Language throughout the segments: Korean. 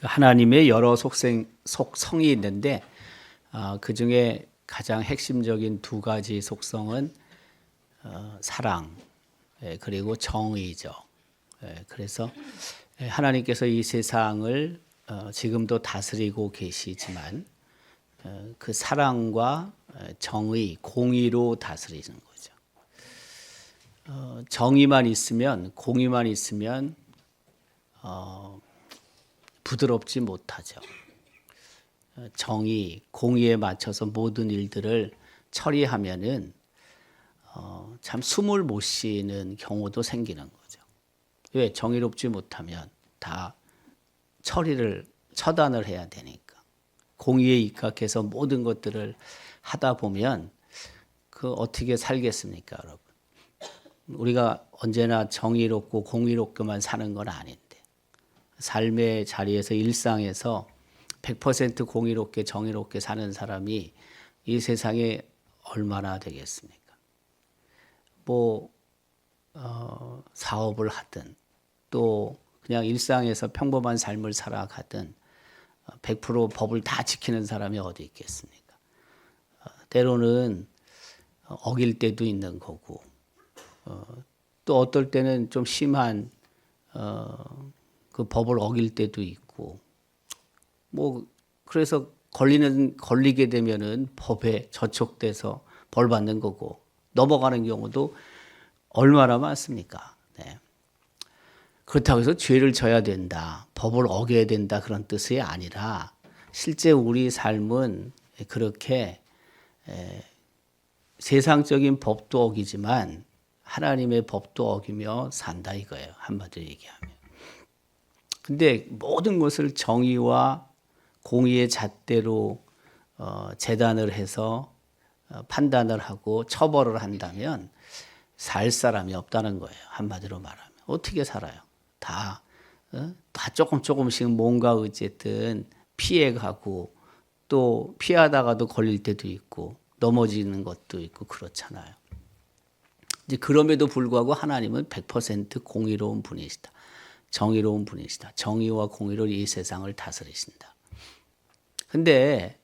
하나님의 여러 속성이 있는데 그 중에 가장 핵심적인 두 가지 속성은 사랑 그리고 정의죠. 그래서 하나님께서 이 세상을 지금도 다스리고 계시지만 그 사랑과 정의, 공의로 다스리는 거죠. 정의만 있으면, 공의만 있으면 부드럽지 못하죠. 정의, 공의에 맞춰서 모든 일들을 처리하면은 참 숨을 못 쉬는 경우도 생기는 거죠. 왜? 정의롭지 못하면 다 처단을 해야 되니까. 공의에 입각해서 모든 것들을 하다 보면 그 어떻게 살겠습니까, 여러분? 우리가 언제나 정의롭고 공의롭게만 사는 건 아닌데 삶의 자리에서 일상에서 100% 공의롭게 정의롭게 사는 사람이 이 세상에 얼마나 되겠습니까? 사업을 하든 또 그냥 일상에서 평범한 삶을 살아가든 100% 법을 다 지키는 사람이 어디 있겠습니까? 때로는 어길 때도 있는 거고 또 어떨 때는 좀 심한 그 법을 어길 때도 있고 그래서 걸리게 되면은 법에 저촉돼서 벌 받는 거고 넘어가는 경우도 얼마나 많습니까? 네. 그렇다고 해서 죄를 져야 된다, 법을 어겨야 된다 그런 뜻이 아니라 실제 우리 삶은 그렇게 세상적인 법도 어기지만 하나님의 법도 어기며 산다 이거예요. 한마디로 얘기하면. 근데 모든 것을 정의와 공의의 잣대로 재단을 해서 판단을 하고 처벌을 한다면 살 사람이 없다는 거예요. 한마디로 말하면. 어떻게 살아요? 다 조금씩 뭔가 어쨌든 피해가고 또 피하다가도 걸릴 때도 있고 넘어지는 것도 있고 그렇잖아요. 이제 그럼에도 불구하고 하나님은 100% 공의로운 분이시다. 정의로운 분이시다. 정의와 공의로 이 세상을 다스리신다. 근데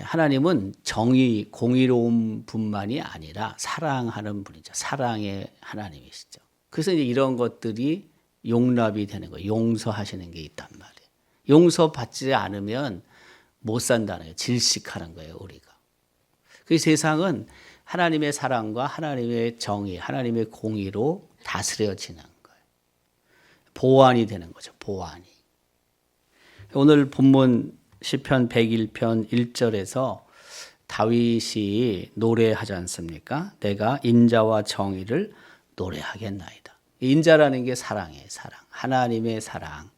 하나님은 정의, 공의로운 분만이 아니라 사랑하는 분이죠. 사랑의 하나님이시죠. 그래서 이제 이런 것들이 용납이 되는 거예요. 용서하시는 게 있단 말이에요. 용서받지 않으면 못 산다는 거예요. 질식하는 거예요, 우리가. 그 세상은 하나님의 사랑과 하나님의 정의, 하나님의 공의로 다스려지는 거예요. 보완이 되는 거죠. 보완이. 오늘 본문 시편 101편 1절에서 다윗이 노래하지 않습니까? 내가 인자와 정의를 노래하겠나이다. 인자라는 게 사랑이에요. 사랑. 하나님의 사랑을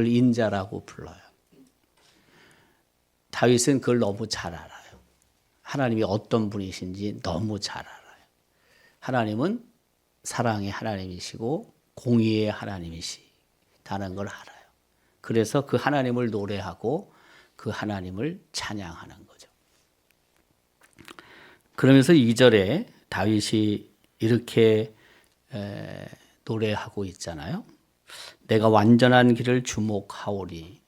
인자라고 불러요. 다윗은 그걸 너무 잘 알아요. 하나님이 어떤 분이신지 너무 잘 알아요. 하나님은 사랑의 하나님이시고 공의의 하나님이시다는 걸 알아요. 그래서 그 하나님을 노래하고 그 하나님을 찬양하는 거죠. 그러면서 2절에 다윗이 이렇게 노래하고 있잖아요. 내가 완전한 길을 주목하오리니.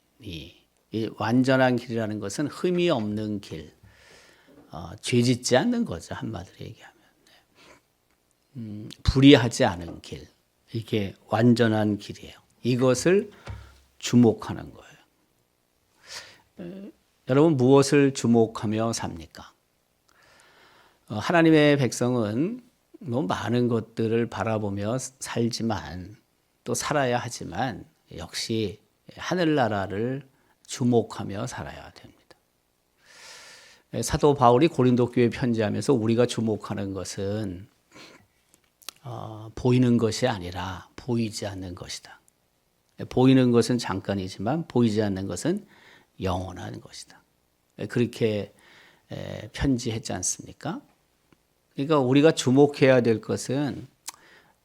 이 완전한 길이라는 것은 흠이 없는 길, 죄짓지 않는 거죠. 한마디로 얘기하면. 불의하지 않은 길. 이게 완전한 길이에요. 이것을 주목하는 거예요. 여러분 무엇을 주목하며 삽니까? 하나님의 백성은 너무 많은 것들을 바라보며 살지만 또 살아야 하지만 역시 하늘나라를 주목하며 살아야 됩니다. 사도 바울이 고린도 교회에 편지하면서 우리가 주목하는 것은 보이는 것이 아니라 보이지 않는 것이다. 보이는 것은 잠깐이지만 보이지 않는 것은 영원한 것이다. 그렇게 편지했지 않습니까? 그러니까 우리가 주목해야 될 것은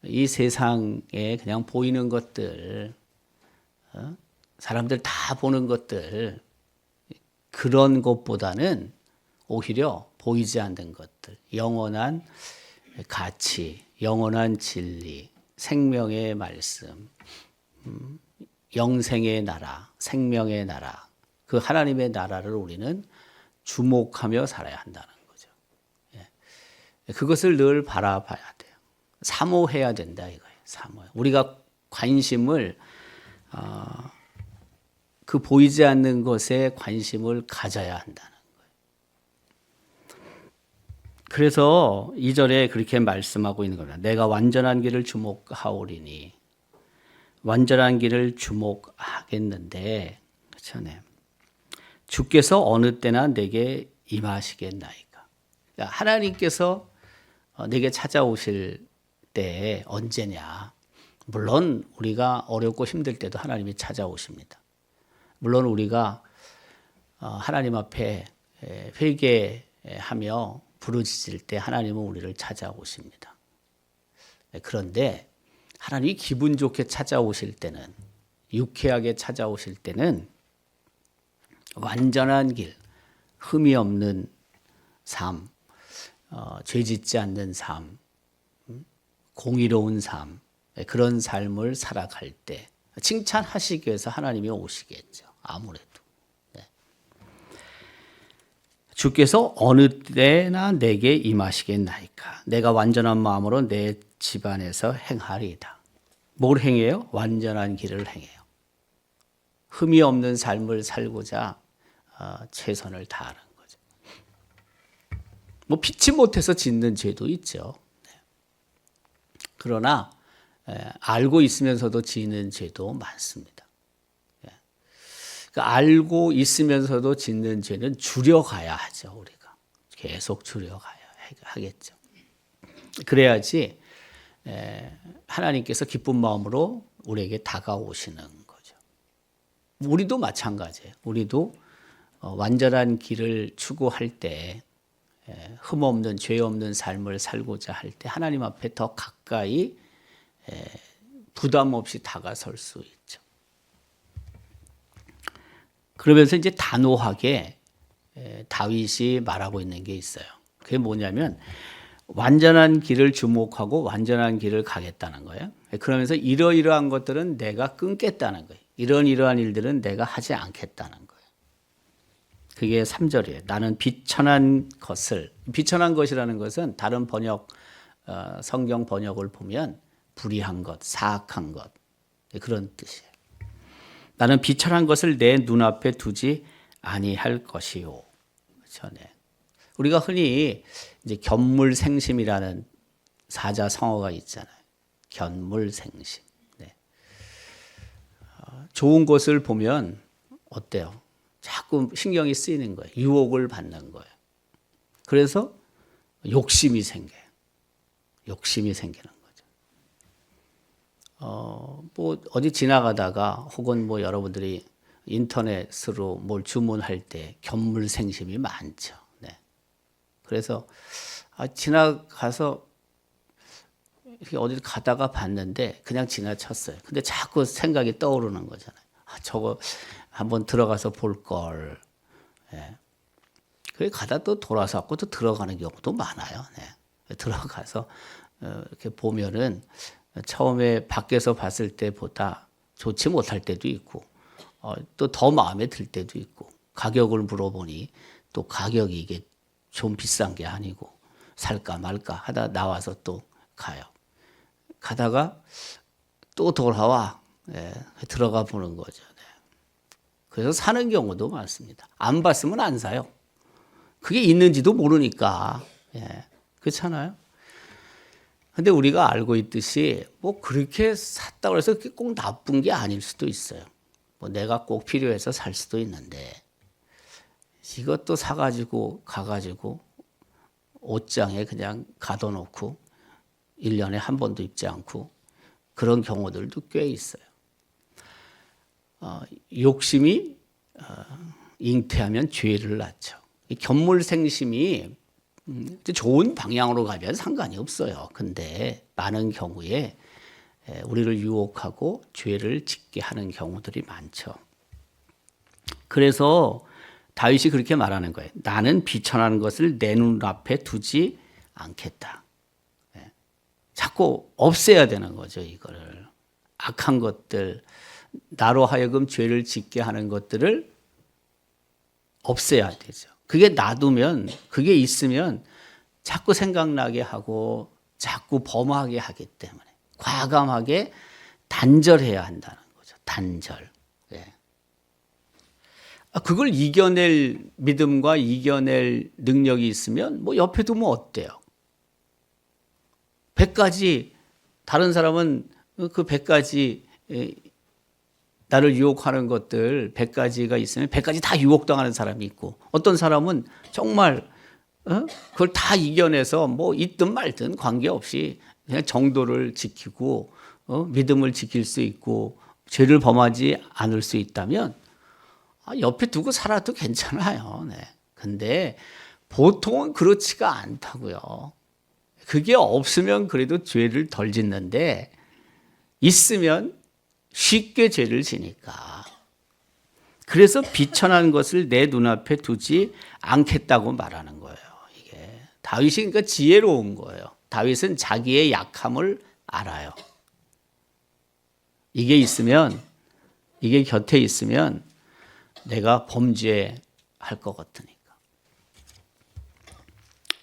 이 세상에 그냥 보이는 것들, 사람들 다 보는 것들, 그런 것보다는 오히려 보이지 않는 것들, 영원한 가치, 영원한 진리, 생명의 말씀, 영생의 나라, 생명의 나라, 그 하나님의 나라를 우리는 주목하며 살아야 한다는 거죠. 그것을 늘 바라봐야 돼요. 사모해야 된다 이거예요. 사모. 우리가 관심을 그 보이지 않는 것에 관심을 가져야 한다는 거예요. 그래서 2절에 그렇게 말씀하고 있는 겁니다. 내가 완전한 길을 주목하오리니 완전한 길을 주목하겠는데 그렇죠? 주께서 어느 때나 내게 임하시겠나이까. 하나님께서 내게 찾아오실 때 언제냐. 물론 우리가 어렵고 힘들 때도 하나님이 찾아오십니다. 물론 우리가 하나님 앞에 회개하며 부르짖을 때 하나님은 우리를 찾아오십니다. 그런데 하나님이 기분 좋게 찾아오실 때는, 유쾌하게 찾아오실 때는 완전한 길, 흠이 없는 삶, 죄 짓지 않는 삶, 공의로운 삶, 그런 삶을 살아갈 때 칭찬하시기 위해서 하나님이 오시겠죠. 아무래도. 주께서 어느 때나 내게 임하시겠나이까. 내가 완전한 마음으로 내 집안에서 행하리이다. 뭘 행해요? 완전한 길을 행해요. 흠이 없는 삶을 살고자 최선을 다하는 거죠. 뭐 피치 못해서 짓는 죄도 있죠. 그러나 알고 있으면서도 지는 죄도 많습니다. 그러니까 알고 있으면서도 짓는 죄는 줄여가야 하죠. 우리가 계속 줄여가야 하겠죠. 그래야지 하나님께서 기쁜 마음으로 우리에게 다가오시는 거죠. 우리도 마찬가지예요. 우리도 완전한 길을 추구할 때 흠없는 죄 없는 삶을 살고자 할 때 하나님 앞에 더 가까이 부담 없이 다가설 수 있죠. 그러면서 이제 단호하게 다윗이 말하고 있는 게 있어요. 그게 뭐냐면 완전한 길을 주목하고 완전한 길을 가겠다는 거예요. 그러면서 이러이러한 것들은 내가 끊겠다는 거예요. 이러한 일들은 내가 하지 않겠다는 거예요. 그게 3절이에요. 나는 비천한 것이라는 것은 다른 번역, 성경 번역을 보면 불의한 것, 사악한 것, 그런 뜻이에요. 나는 비천한 것을 내 눈앞에 두지 아니할 것이요. 그렇죠? 우리가 흔히 이제 견물생심이라는 사자성어가 있잖아요. 견물생심. 좋은 것을 보면 어때요? 자꾸 신경이 쓰이는 거예요. 유혹을 받는 거예요. 그래서 욕심이 생겨요. 욕심이 생기는 거죠. 뭐 어디 지나가다가 혹은 뭐 여러분들이 인터넷으로 뭘 주문할 때 견물생심이 많죠. 그래서 지나가서 이렇게 어디 가다가 봤는데 그냥 지나쳤어요. 근데 자꾸 생각이 떠오르는 거잖아요. 저거 한번 들어가서 볼 걸. 그게 가다 또 돌아서 또 들어가는 경우도 많아요. 들어가서 이렇게 보면은 처음에 밖에서 봤을 때보다 좋지 못할 때도 있고 또 더 마음에 들 때도 있고 가격을 물어보니 또 가격이 이게 좀 비싼 게 아니고 살까 말까 하다 나와서 또 가요. 가다가 또 돌아와 들어가 보는 거죠. 그래서 사는 경우도 많습니다. 안 봤으면 안 사요. 그게 있는지도 모르니까. 그렇잖아요. 근데 우리가 알고 있듯이 뭐 그렇게 샀다고 해서 꼭 나쁜 게 아닐 수도 있어요. 뭐 내가 꼭 필요해서 살 수도 있는데 이것도 사가지고 가가지고 옷장에 그냥 가둬놓고 1년에 한 번도 입지 않고 그런 경우들도 꽤 있어요. 욕심이 잉태하면 죄를 낳죠. 견물생심이 좋은 방향으로 가면 상관이 없어요. 근데 많은 경우에 우리를 유혹하고 죄를 짓게 하는 경우들이 많죠. 그래서 다윗이 그렇게 말하는 거예요. 나는 비천한 것을 내 눈앞에 두지 않겠다. 자꾸 없애야 되는 거죠. 이거를. 악한 것들, 나로 하여금 죄를 짓게 하는 것들을 없애야 되죠. 그게 놔두면, 그게 있으면 자꾸 생각나게 하고 자꾸 범하게 하기 때문에 과감하게 단절해야 한다는 거죠. 단절. 예. 그걸 이겨낼 믿음과 이겨낼 능력이 있으면 뭐 옆에 두면 어때요? 100가지, 다른 사람은 그 100가지 나를 유혹하는 것들 100가지가 있으면 100가지 다 유혹당하는 사람이 있고, 어떤 사람은 정말 그걸 다 이겨내서 뭐 있든 말든 관계없이 그냥 정도를 지키고 믿음을 지킬 수 있고 죄를 범하지 않을 수 있다면 옆에 두고 살아도 괜찮아요. 네. 근데 보통은 그렇지가 않다고요. 그게 없으면 그래도 죄를 덜 짓는데 있으면 쉽게 죄를 지니까. 그래서 비천한 것을 내 눈앞에 두지 않겠다고 말하는 거예요. 이게 다윗이 그러니까 지혜로운 거예요. 다윗은 자기의 약함을 알아요. 이게 있으면, 이게 곁에 있으면 내가 범죄할 것 같으니까.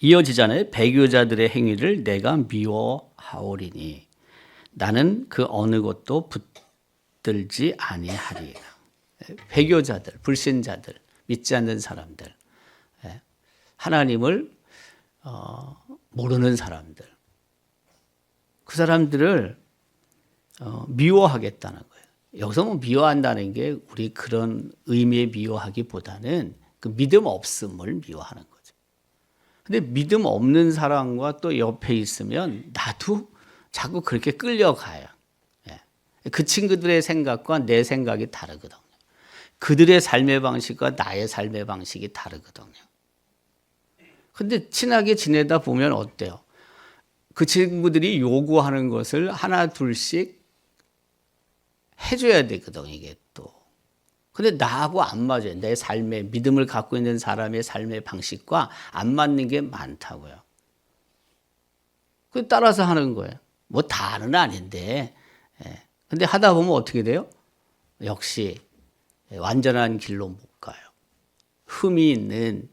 이어지잖아요. 배교자들의 행위를 내가 미워하오리니 나는 그 어느 것도 붙들지 아니하리라. 배교자들, 불신자들, 믿지 않는 사람들, 하나님을 모르는 사람들, 그 사람들을 미워하겠다는 거예요. 여기서 뭐 미워한다는 게 우리 그런 의미의 미워하기보다는 그 믿음 없음을 미워하는 거죠. 근데 믿음 없는 사람과 또 옆에 있으면 나도 자꾸 그렇게 끌려가요. 그 친구들의 생각과 내 생각이 다르거든요. 그들의 삶의 방식과 나의 삶의 방식이 다르거든요. 근데 친하게 지내다 보면 어때요? 그 친구들이 요구하는 것을 하나 둘씩 해줘야 되거든요. 이게 또. 근데 나하고 안 맞아요. 내 삶의 믿음을 갖고 있는 사람의 삶의 방식과 안 맞는 게 많다고요. 그 따라서 하는 거예요. 뭐 다는 아닌데. 근데 하다 보면 어떻게 돼요? 역시 완전한 길로 못 가요. 흠이 있는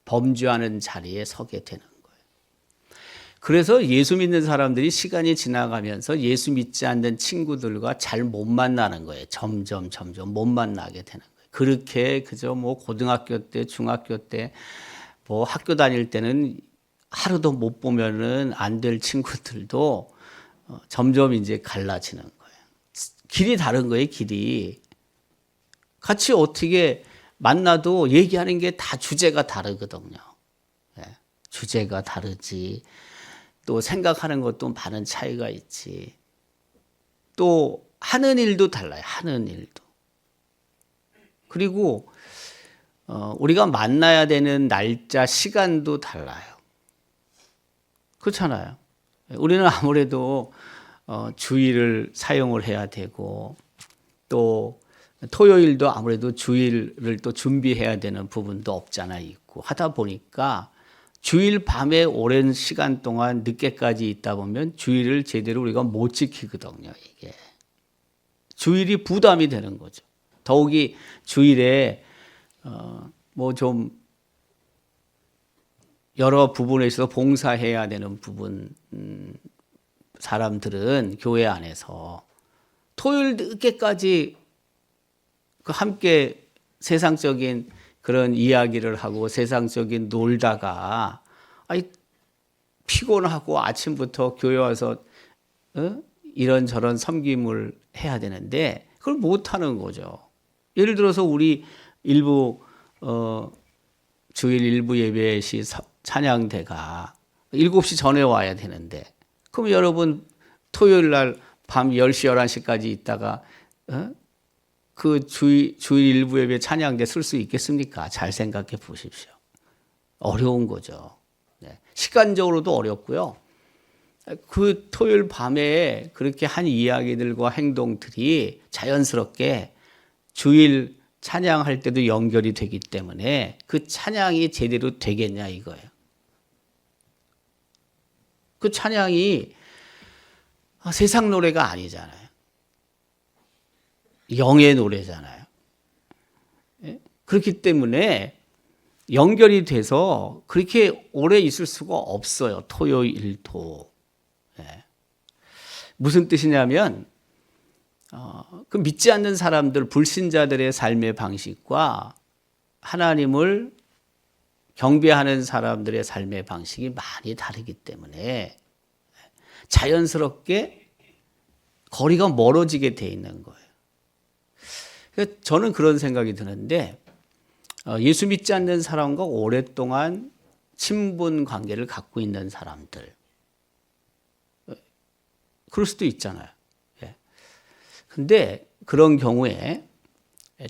범죄하는 자리에 서게 되는 거예요. 그래서 예수 믿는 사람들이 시간이 지나가면서 예수 믿지 않는 친구들과 잘 못 만나는 거예요. 점점 못 만나게 되는 거예요. 그렇게 그저 뭐 고등학교 때, 중학교 때, 뭐 학교 다닐 때는 하루도 못 보면은 안 될 친구들도 점점 이제 갈라지는 거예요. 길이 다른 거예요, 길이. 같이 어떻게 만나도 얘기하는 게 다 주제가 다르거든요. 주제가 다르지. 또 생각하는 것도 많은 차이가 있지. 또 하는 일도 달라요. 하는 일도. 그리고 우리가 만나야 되는 날짜, 시간도 달라요. 그렇잖아요. 우리는 아무래도 주일을 사용을 해야 되고 또 토요일도 아무래도 주일을 또 준비해야 되는 부분도 없잖아 있고 하다 보니까 주일 밤에 오랜 시간 동안 늦게까지 있다 보면 주일을 제대로 우리가 못 지키거든요. 이게 주일이 부담이 되는 거죠. 더욱이 주일에 뭐 좀 여러 부분에 있어서 봉사해야 되는 부분 사람들은 교회 안에서 토요일 늦게까지 함께 세상적인 그런 이야기를 하고 세상적인 놀다가 피곤하고 아침부터 교회 와서 이런저런 섬김을 해야 되는데 그걸 못하는 거죠. 예를 들어서 우리 일부 주일 일부 예배 시 찬양대가 7시 전에 와야 되는데 그럼 여러분 토요일 날 밤 10시 11시까지 있다가 그 주일 일부 예배 찬양대 쓸 수 있겠습니까? 잘 생각해 보십시오. 어려운 거죠. 시간적으로도 어렵고요. 그 토요일 밤에 그렇게 한 이야기들과 행동들이 자연스럽게 주일 찬양할 때도 연결이 되기 때문에 그 찬양이 제대로 되겠냐 이거예요. 그 찬양이 세상 노래가 아니잖아요. 영의 노래잖아요. 예? 그렇기 때문에 연결이 돼서 그렇게 오래 있을 수가 없어요. 토요일도. 예. 무슨 뜻이냐면 그 믿지 않는 사람들, 불신자들의 삶의 방식과 하나님을 경배하는 사람들의 삶의 방식이 많이 다르기 때문에 자연스럽게 거리가 멀어지게 돼 있는 거예요. 저는 그런 생각이 드는데 예수 믿지 않는 사람과 오랫동안 친분 관계를 갖고 있는 사람들, 그럴 수도 있잖아요. 근데 그런 경우에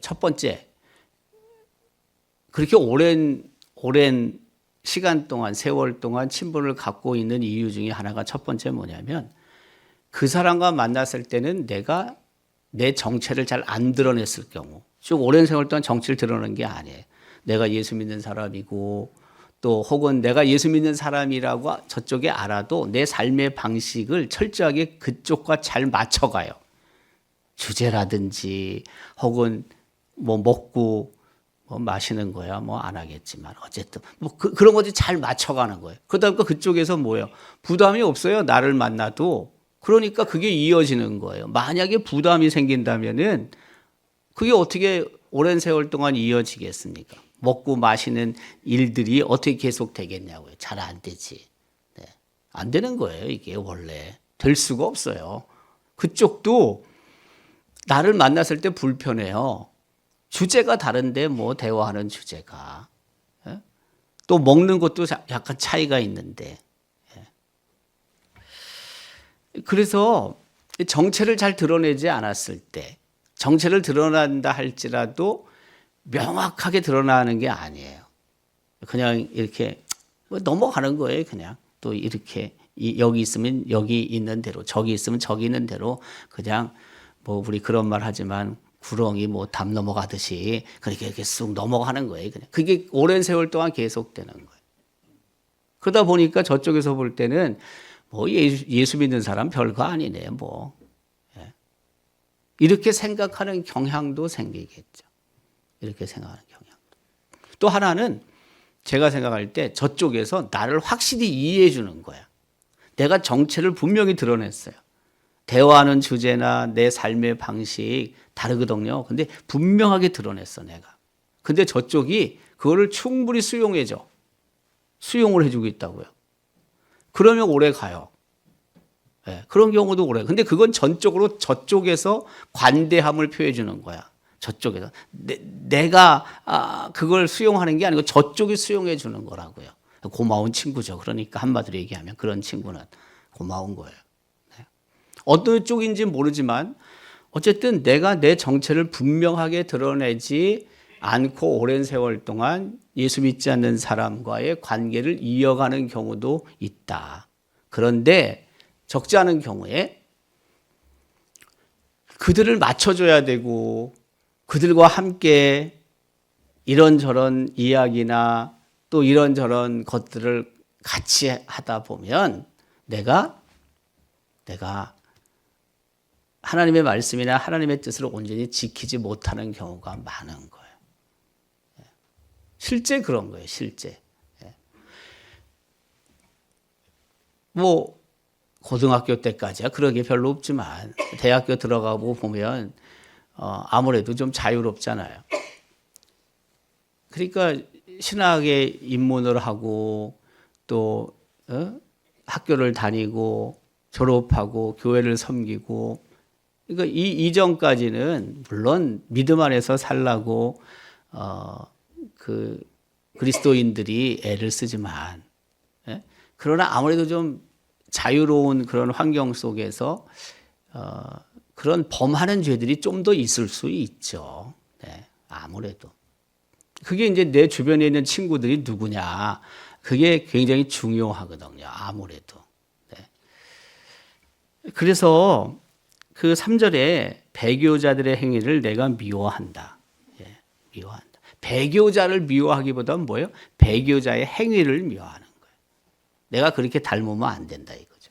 첫 번째, 그렇게 오랜 시간 동안, 세월 동안 친분을 갖고 있는 이유 중에 하나가 첫 번째 뭐냐면 그 사람과 만났을 때는 내가 내 정체를 잘 안 드러냈을 경우, 쭉 오랜 세월 동안 정체를 드러낸 게 아니에요. 내가 예수 믿는 사람이고 또 혹은 내가 예수 믿는 사람이라고 저쪽에 알아도 내 삶의 방식을 철저하게 그쪽과 잘 맞춰가요. 주제라든지 혹은 뭐 먹고 뭐 마시는 거야 뭐 안 하겠지만 어쨌든 뭐 그런 것들이 잘 맞춰가는 거예요. 그러다 보니까 그쪽에서 뭐예요? 부담이 없어요. 나를 만나도. 그러니까 그게 이어지는 거예요. 만약에 부담이 생긴다면은 그게 어떻게 오랜 세월 동안 이어지겠습니까? 먹고 마시는 일들이 어떻게 계속 되겠냐고요. 잘 안 되지. 네. 안 되는 거예요. 이게 원래 될 수가 없어요. 그쪽도 나를 만났을 때 불편해요. 주제가 다른데 뭐 대화하는 주제가. 또 먹는 것도 약간 차이가 있는데. 그래서 정체를 잘 드러내지 않았을 때, 정체를 드러난다 할지라도 명확하게 드러나는 게 아니에요. 그냥 이렇게 넘어가는 거예요. 그냥 또 이렇게 여기 있으면 여기 있는 대로, 저기 있으면 저기 있는 대로 그냥 뭐 우리 그런 말 하지만 구렁이 뭐 담 넘어가듯이 그렇게 이렇게 쑥 넘어가는 거예요. 그냥 그게 오랜 세월 동안 계속되는 거예요. 그러다 보니까 저쪽에서 볼 때는 뭐 예수 믿는 사람 별거 아니네 뭐 이렇게 생각하는 경향도 생기겠죠. 이렇게 생각하는 경향도. 또 하나는 제가 생각할 때 저쪽에서 나를 확실히 이해해 주는 거야. 내가 정체를 분명히 드러냈어요. 대화하는 주제나 내 삶의 방식 다르거든요. 근데 분명하게 드러냈어 내가. 근데 저쪽이 그거를 충분히 수용해 줘. 수용을 해주고 있다고요. 그러면 오래 가요. 네, 그런 경우도 오래. 근데 그건 전적으로 저쪽에서 관대함을 표해 주는 거야. 저쪽에서 내가 그걸 수용하는 게 아니고 저쪽이 수용해 주는 거라고요. 고마운 친구죠. 그러니까 한마디로 얘기하면 그런 친구는 고마운 거예요. 네. 어떤 쪽인지 모르지만 어쨌든 내가 내 정체를 분명하게 드러내지 않고 오랜 세월 동안 예수 믿지 않는 사람과의 관계를 이어가는 경우도 있다. 그런데 적지 않은 경우에 그들을 맞춰줘야 되고 그들과 함께 이런저런 이야기나 또 이런저런 것들을 같이 하다 보면 내가 하나님의 말씀이나 하나님의 뜻을 온전히 지키지 못하는 경우가 많은 거예요. 실제 그런 거예요. 실제. 뭐 고등학교 때까지야 그런 게 별로 없지만 대학교 들어가고 보면 아무래도 좀 자유롭잖아요. 그러니까 신학에 입문을 하고 또 학교를 다니고 졸업하고 교회를 섬기고 그러니까 이 이전까지는 물론 믿음 안에서 살라고 그 그리스도인들이 애를 쓰지만 그러나 아무래도 좀 자유로운 그런 환경 속에서 그런 범하는 죄들이 좀 더 있을 수 있죠. 네, 아무래도. 그게 이제 내 주변에 있는 친구들이 누구냐. 그게 굉장히 중요하거든요. 아무래도. 네. 그래서 그 3절에 배교자들의 행위를 내가 미워한다. 예, 미워한다. 배교자를 미워하기보다는 뭐예요? 배교자의 행위를 미워하는 거예요. 내가 그렇게 닮으면 안 된다 이거죠.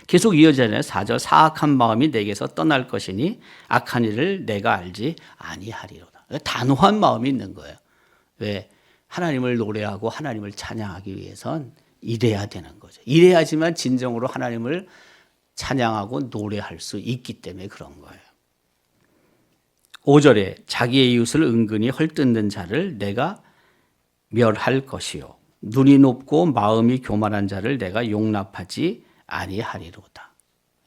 계속 이어지잖아요. 4절 사악한 마음이 내게서 떠날 것이니 악한 일을 내가 알지 아니하리로다. 단호한 마음이 있는 거예요. 왜? 하나님을 노래하고 하나님을 찬양하기 위해선 이래야 되는 거죠. 이래야지만 진정으로 하나님을 찬양하고 노래할 수 있기 때문에 그런 거예요. 5절에 자기의 이웃을 은근히 헐뜯는 자를 내가 멸할 것이요 눈이 높고 마음이 교만한 자를 내가 용납하지 아니하리로다.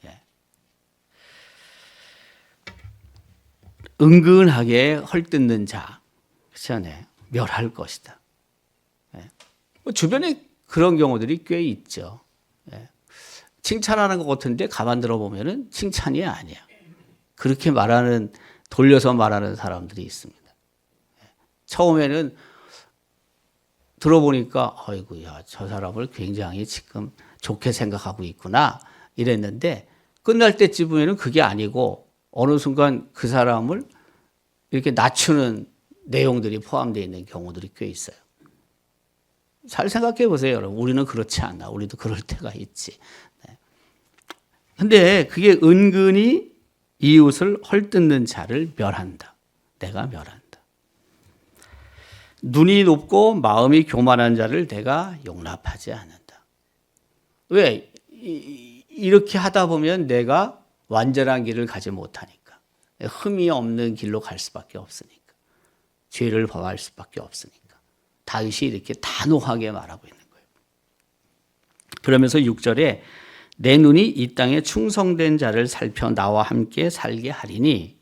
예. 은근하게 헐뜯는 자, 그렇잖아요. 멸할 것이다. 예. 주변에 그런 경우들이 꽤 있죠. 예. 칭찬하는 것 같은데 가만 들어보면은 칭찬이 아니야. 그렇게 말하는, 돌려서 말하는 사람들이 있습니다. 예. 처음에는 들어보니까 아이고야 저 사람을 굉장히 지금 좋게 생각하고 있구나 이랬는데 끝날 때쯤에는 그게 아니고 어느 순간 그 사람을 이렇게 낮추는 내용들이 포함되어 있는 경우들이 꽤 있어요. 잘 생각해 보세요, 여러분. 우리는 그렇지 않나. 우리도 그럴 때가 있지. 근데 그게 은근히 이웃을 헐뜯는 자를 멸한다. 내가 멸한다. 눈이 높고 마음이 교만한 자를 내가 용납하지 않는다. 왜? 이렇게 하다 보면 내가 완전한 길을 가지 못하니까. 흠이 없는 길로 갈 수밖에 없으니까. 죄를 범할 수밖에 없으니까. 다윗이 이렇게 단호하게 말하고 있는 거예요. 그러면서 6절에 내 눈이 이 땅에 충성된 자를 살펴 나와 함께 살게 하리니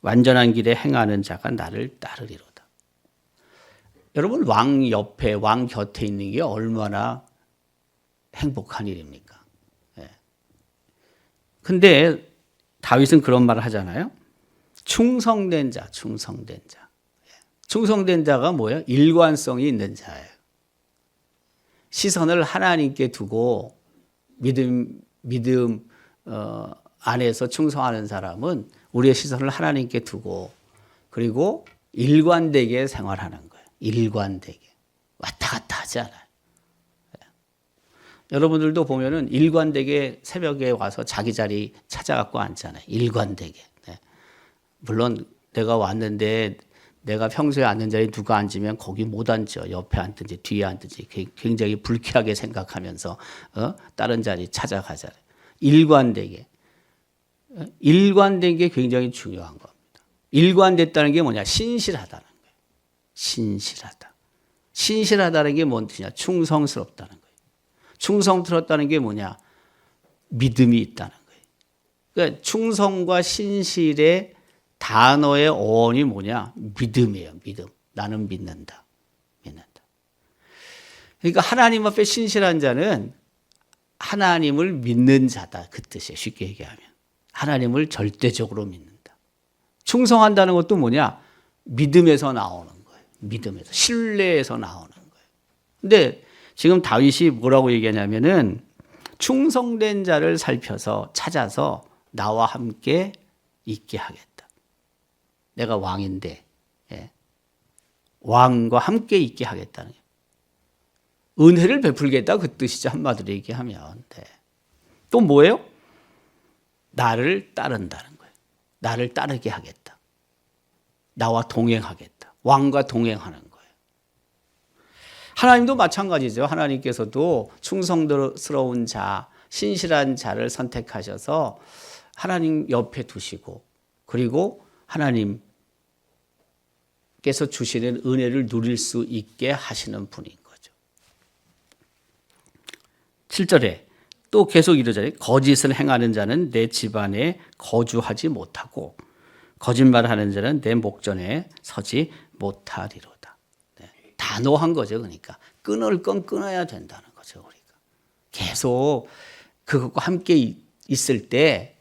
완전한 길에 행하는 자가 나를 따르리로다. 여러분, 왕 옆에, 왕 곁에 있는 게 얼마나 행복한 일입니까? 예. 근데 다윗은 그런 말을 하잖아요. 충성된 자, 충성된 자. 충성된 자가 뭐예요? 일관성이 있는 자예요. 시선을 하나님께 두고 믿음 안에서 충성하는 사람은 우리의 시선을 하나님께 두고 그리고 일관되게 생활하는 거예요. 일관되게. 왔다 갔다 하지 않아요. 여러분들도 보면은 일관되게 새벽에 와서 자기 자리 찾아갖고 앉잖아요. 일관되게. 물론 내가 왔는데 내가 평소에 앉는 자리에 누가 앉으면 거기 못 앉죠. 옆에 앉든지 뒤에 앉든지 굉장히 불쾌하게 생각하면서 다른 자리 찾아가잖아요. 일관되게. 일관된 게 굉장히 중요한 겁니다. 일관됐다는 게 뭐냐? 신실하다는 거예요. 신실하다. 신실하다는 게 뭔 뜻이냐? 충성스럽다는 거예요. 충성스럽다는 게 뭐냐? 믿음이 있다는 거예요. 그러니까 충성과 신실의 단어의 어원이 뭐냐? 믿음이에요. 믿음. 나는 믿는다. 믿는다. 그러니까 하나님 앞에 신실한 자는 하나님을 믿는 자다. 그 뜻이에요. 쉽게 얘기하면. 하나님을 절대적으로 믿는다. 충성한다는 것도 뭐냐? 믿음에서 나오는 거예요. 믿음에서. 신뢰에서 나오는 거예요. 근데 지금 다윗이 뭐라고 얘기하냐면은 충성된 자를 살펴서 찾아서 나와 함께 있게 하겠다. 내가 왕인데 왕과 함께 있게 하겠다는 거예요. 은혜를 베풀겠다 그 뜻이죠. 한마디로 얘기하면. 또 뭐예요? 나를 따른다는 거예요. 나를 따르게 하겠다. 나와 동행하겠다. 왕과 동행하는 거예요. 하나님도 마찬가지죠. 하나님께서도 충성스러운 자, 신실한 자를 선택하셔서 하나님 옆에 두시고 그리고 하나님께서 주시는 은혜를 누릴 수 있게 하시는 분인 거죠. 7절에 또 계속 이러잖아요. 거짓을 행하는 자는 내 집안에 거주하지 못하고 거짓말하는 자는 내 목전에 서지 못하리로다. 단호한 거죠. 그러니까 끊을 건 끊어야 된다는 거죠. 우리가 계속 그것과 함께 있을 때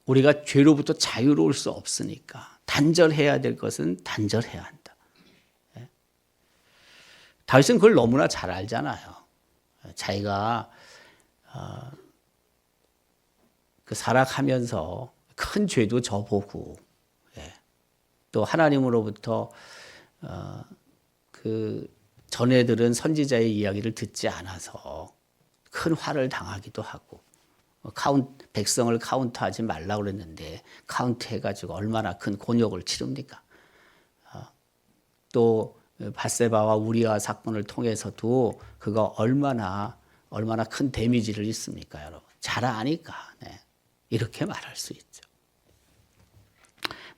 우리가 죄로부터 자유로울 수 없으니까 단절해야 될 것은 단절해야 한다. 다윗은 그걸 너무나 잘 알잖아요. 자기가 그 살아가면서 큰 죄도 져보고 또 하나님으로부터 그 전에 들은 선지자의 이야기를 듣지 않아서 큰 화를 당하기도 하고 백성을 카운트하지 말라고 그랬는데 카운트해가지고 얼마나 큰 곤욕을 치릅니까? 또 밧세바와 우리아 사건을 통해서도 그가 얼마나 큰 데미지를 입습니까, 여러분? 잘 아니까 이렇게 말할 수 있죠.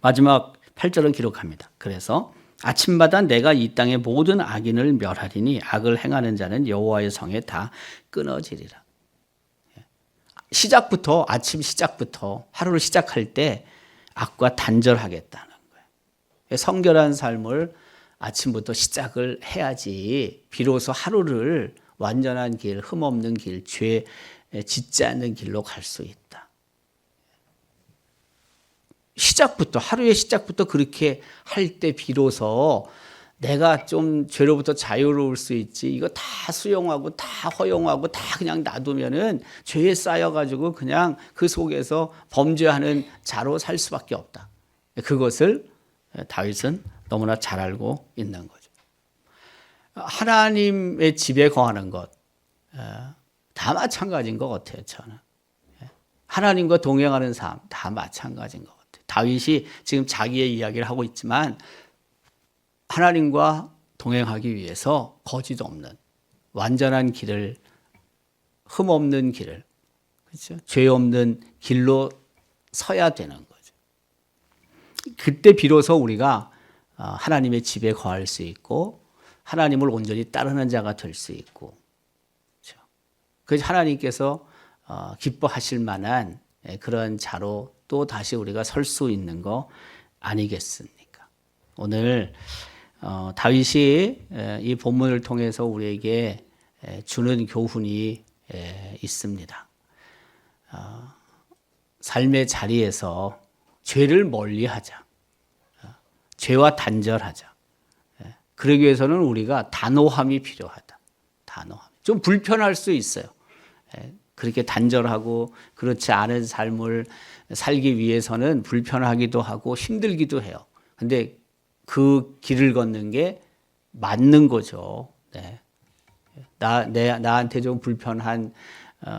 마지막 8절은 기록합니다. 그래서 아침마다 내가 이 땅의 모든 악인을 멸하리니 악을 행하는 자는 여호와의 성에 다 끊어지리라. 아침 시작부터 하루를 시작할 때 악과 단절하겠다는 거예요. 성결한 삶을 아침부터 시작을 해야지 비로소 하루를 완전한 길, 흠없는 길, 죄 짓지 않는 길로 갈 수 있다. 하루의 시작부터 그렇게 할 때 비로소 내가 좀 죄로부터 자유로울 수 있지. 이거 다 수용하고 다 허용하고 다 그냥 놔두면은 죄에 쌓여가지고 그냥 그 속에서 범죄하는 자로 살 수밖에 없다. 그것을 다윗은 너무나 잘 알고 있는 거죠. 하나님의 집에 거하는 것 다 마찬가지인 것 같아요. 저는 하나님과 동행하는 삶 다 마찬가지인 것 같아요. 다윗이 지금 자기의 이야기를 하고 있지만 하나님과 동행하기 위해서 거짓 없는 완전한 길을, 흠없는 길을, 그렇죠? 죄 없는 길로 서야 되는 거죠. 그때 비로소 우리가 하나님의 집에 거할 수 있고 하나님을 온전히 따르는 자가 될 수 있고, 그렇죠? 그래서 하나님께서 기뻐하실 만한 그런 자로 또 다시 우리가 설 수 있는 거 아니겠습니까? 오늘 다윗이 이 본문을 통해서 우리에게 주는 교훈이 있습니다. 삶의 자리에서 죄를 멀리하자. 죄와 단절하자. 그러기 위해서는 우리가 단호함이 필요하다. 단호함. 좀 불편할 수 있어요. 그렇게 단절하고 그렇지 않은 삶을 살기 위해서는 불편하기도 하고 힘들기도 해요. 근데 그 길을 걷는 게 맞는 거죠. 나한테 좀 불편한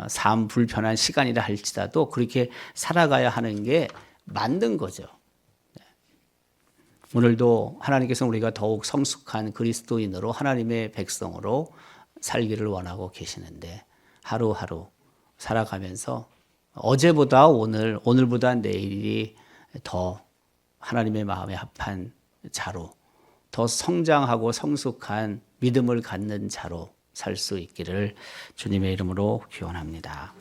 삶, 불편한 시간이라 할지라도 그렇게 살아가야 하는 게 맞는 거죠. 오늘도 하나님께서 우리가 더욱 성숙한 그리스도인으로 하나님의 백성으로 살기를 원하고 계시는데 하루하루 살아가면서 어제보다 오늘보다 내일이 더 하나님의 마음에 합한 자로, 더 성장하고 성숙한 믿음을 갖는 자로 살 수 있기를 주님의 이름으로 기원합니다.